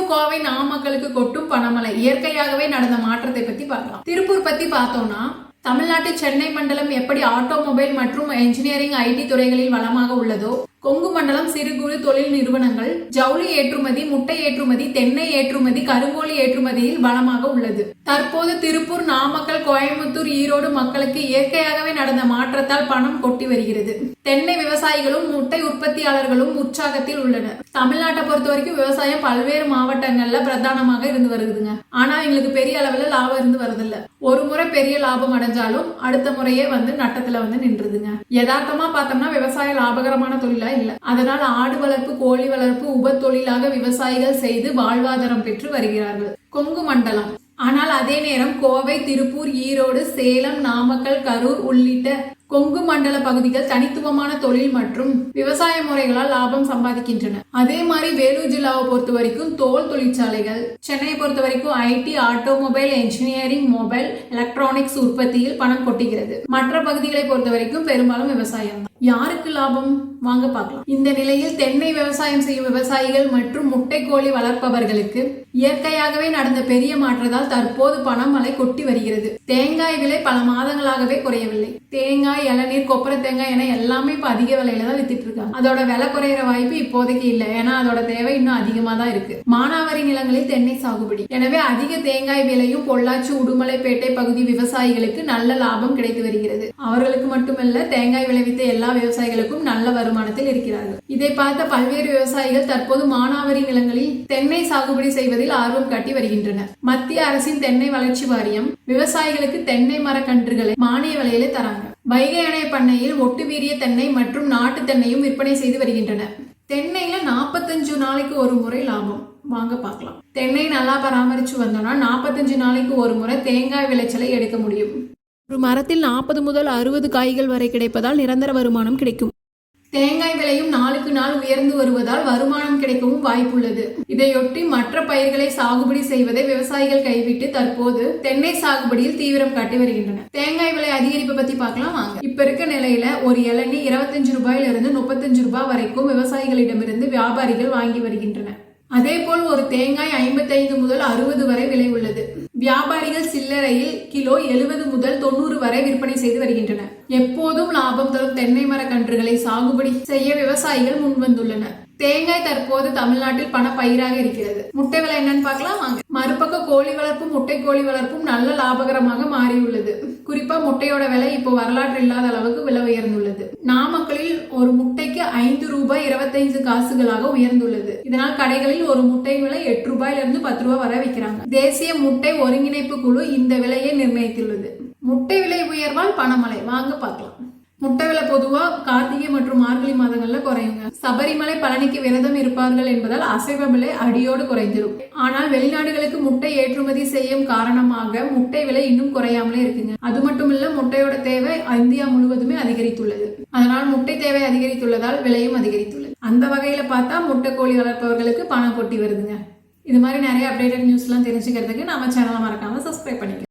திருப்பூர், கோவை, நாமக்கலுக்கு கொட்டும் பணமழை. இயற்கையாகவே நடந்த மாற்றத்தை பத்தி பார்க்கலாம். திருப்பூர் பத்தி பார்த்தோம்னா, தமிழ்நாட்டு சென்னை மண்டலம் எப்படி ஆட்டோமொபைல் மற்றும் என்ஜினியரிங், ஐடி துறைகளில் வளமாக உள்ளதோ, கொங்கு மண்டலம் சிறு குறு தொழில் நிறுவனங்கள், ஜவுளி ஏற்றுமதி, முட்டை ஏற்றுமதி, தென்னை ஏற்றுமதி, கருங்கோழி ஏற்றுமதியில் வளமாக உள்ளது. தற்போது திருப்பூர், நாமக்கல், கோயம்புத்தூர், ஈரோடு மக்களுக்கு இயற்கையாகவே நடந்த மாற்றத்தால் பணம் கொட்டி வருகிறது. தென்னை விவசாயிகளும் முட்டை உற்பத்தியாளர்களும் உற்சாகத்தில் உள்ளனர். தமிழ்நாட்டை பொறுத்த வரைக்கும் விவசாயம் பல்வேறு மாவட்டங்கள்ல பிரதானமாக இருந்து வருதுங்க. ஆனா எங்களுக்கு பெரிய அளவுல லாபம் இருந்து வருதில்ல. ஒரு முறை பெரிய லாபம் அடைஞ்சாலும் அடுத்த முறையே நட்டத்துல நின்றுதுங்க. யதார்த்தமா பார்த்தோம்னா விவசாய லாபகரமான தொழிலா இல்ல. அதனால் ஆடு வளர்ப்பு, கோழி வளர்ப்பு உப தொழிலாக விவசாயிகள் செய்து வாழ்வாதாரம் பெற்று வருகிறார்கள். கொங்கு மண்டலம். ஆனால் அதே நேரம் கோவை, திருப்பூர், ஈரோடு, சேலம், நாமக்கல், கரூர் உள்ளிட்ட கொங்கு மண்டல பகுதிகள் தனித்துவமான தொழில் மற்றும் விவசாய முறைகளால் லாபம் சம்பாதிக்கின்றன. அதே மாதிரி வேலூர் ஜில்லாவை பொறுத்த வரைக்கும் தோல் தொழிற்சாலைகள், சென்னையை பொறுத்த வரைக்கும் IT, automobile, engineering, mobile, electronics உற்பத்தியில் பணம் கொட்டுகிறது. மற்ற பகுதிகளை பொறுத்த வரைக்கும் பெரும்பாலும் விவசாயம். யாருக்கு லாபம் வாங்க பார்க்கலாம். இந்த நிலையில் தென்னை விவசாயம் செய்யும் விவசாயிகள் மற்றும் முட்டை கோழி வளர்ப்பவர்களுக்கு இயற்கையாகவே நடந்த பெரிய மாற்றத்தால் தற்போது பணமழை கொட்டி வருகிறது. தேங்காய் விலை பல மாதங்களாகவே குறையவில்லை. தேங்காய், இளநீர், கொப்பரை தேங்காய் என எல்லாமே இப்ப அதிக விலையில தான் வித்துட்டு இருக்காங்க. அதோட விலை குறையிற வாய்ப்பு இப்போதைக்கு இல்ல. ஏன்னா அதோட தேவை இன்னும் அதிகமா தான் இருக்கு. மானாவாரி நிலங்களில் தென்னை சாகுபடி. எனவே அதிக தேங்காய் விலையும் பொள்ளாச்சி, உடுமலைப்பேட்டை பகுதி விவசாயிகளுக்கு நல்ல லாபம் கிடைத்து வருகிறது. அவர்களுக்கு மட்டுமல்ல, தேங்காய் விளைவித்த எல்லா விவசாயிகளுக்கும் நல்ல வருமானத்தில் இருக்கிறார்கள். இதை பார்த்த பல்வேறு விவசாயிகள் தற்போது மானாவாரி நிலங்களில் தென்னை சாகுபடி செய்வதில் ஆர்வம் காட்டி வருகின்றனர். மத்திய அரசின் தென்னை வளர்ச்சி வாரியம் விவசாயிகளுக்கு தென்னை மரக்கன்றுகளை மானிய விலையிலே தராங்க. வைகை அணை பண்ணையில் ஒட்டு வீரிய தென்னை மற்றும் நாட்டு தென்னையும் விற்பனை செய்து வருகின்றனர். தென்னையில 45 நாளைக்கு ஒரு முறை லாபம். வாங்க பார்க்கலாம். தென்னை நல்லா பராமரிச்சு வந்தோம்னா 45 நாளைக்கு ஒரு முறை தேங்காய் விளைச்சலை எடுக்க முடியும். ஒரு மரத்தில் 40 முதல் 60 காய்கள் வரை கிடைப்பதால் நிரந்தர வருமானம் கிடைக்கும். தேங்காய் விலையும் நாளுக்கு நாள் உயர்ந்து வருவதால் வருமானம் கிடைக்கவும் வாய்ப்புள்ளது. இதையொட்டி மற்ற பயிர்களை சாகுபடி செய்வதை விவசாயிகள் கைவிட்டு தற்போது தென்னை சாகுபடியில் தீவிரம் காட்டி வருகின்றனர். தேங்காய் விலை அதிகரிப்பு பத்தி பார்க்கலாம் வாங்க. இப்ப இருக்க நிலையில ஒரு இளநீ 25 ரூபாயிலிருந்து 35 ரூபாய் வரைக்கும் விவசாயிகளிடமிருந்து வியாபாரிகள் வாங்கி வருகின்றனர். அதே போல் ஒரு தேங்காய் 55 முதல் 60 வரை விலை உள்ளது. வியாபாரிகள் சில்லறையில் கிலோ 70 முதல் 90 வரை விற்பனை செய்து வருகின்றனர். எப்போதும் லாபம் தரும் தென்னை மர கன்றுகளை சாகுபடி செய்ய விவசாயிகள் முன்வந்துள்ளனர். தேங்காய் தற்போது தமிழ்நாட்டில் பண பயிராக இருக்கிறது. முட்டை விலை என்னன்னு பார்க்கலாம் வாங்க. மறுபக்க கோழி வளர்ப்பும் முட்டை கோழி வளர்ப்பும் நல்ல லாபகரமாக மாறியுள்ளது. குறிப்பா முட்டையோட விலை இப்போ வரலாற்று இல்லாத அளவுக்கு விலை உயர்ந்துள்ளது. நாமக்கலில் ஒரு முட்டைக்கு 5 ரூபாய் 25 காசுகளாக உயர்ந்துள்ளது. இதனால் கடைகளில் ஒரு முட்டை விலை 8 ரூபாயிலிருந்து 10 ரூபாய் வரை விற்கிறாங்க. தேசிய முட்டை ஒருங்கிணைப்பு குழு இந்த விலையை நிர்ணயித்துள்ளது. முட்டை விலை உயர்வால் பணமழை. வாங்க பார்க்கலாம். முட்டை விலை பொதுவா கார்த்திகை மற்றும் மார்கழி மாதங்கள்ல குறையுங்க. சபரிமலை, பழனிக்கு விரதம் இருப்பார்கள் என்பதால் அசைவ விலை அடியோடு குறைந்திடும். ஆனால் வெளிநாடுகளுக்கு முட்டை ஏற்றுமதி செய்யும் காரணமாக முட்டை விலை இன்னும் குறையாமலே இருக்குங்க. அது மட்டும் இல்ல, முட்டையோட தேவை இந்தியா முழுவதுமே அதிகரித்துள்ளது. அதனால் முட்டை தேவை அதிகரித்துள்ளதால் விலையும் அதிகரித்துள்ளது. அந்த வகையில பார்த்தா முட்டை கோழி வளர்ப்பவர்களுக்கு பணம் கொட்டி வருதுங்க. இது மாதிரி நிறைய அப்டேட்டட் நியூஸ் எல்லாம் தெரிஞ்சுக்கிறதுக்கு நம்ம சேனலை மறக்காம சப்ஸ்கிரைப் பண்ணிக்கலாம்.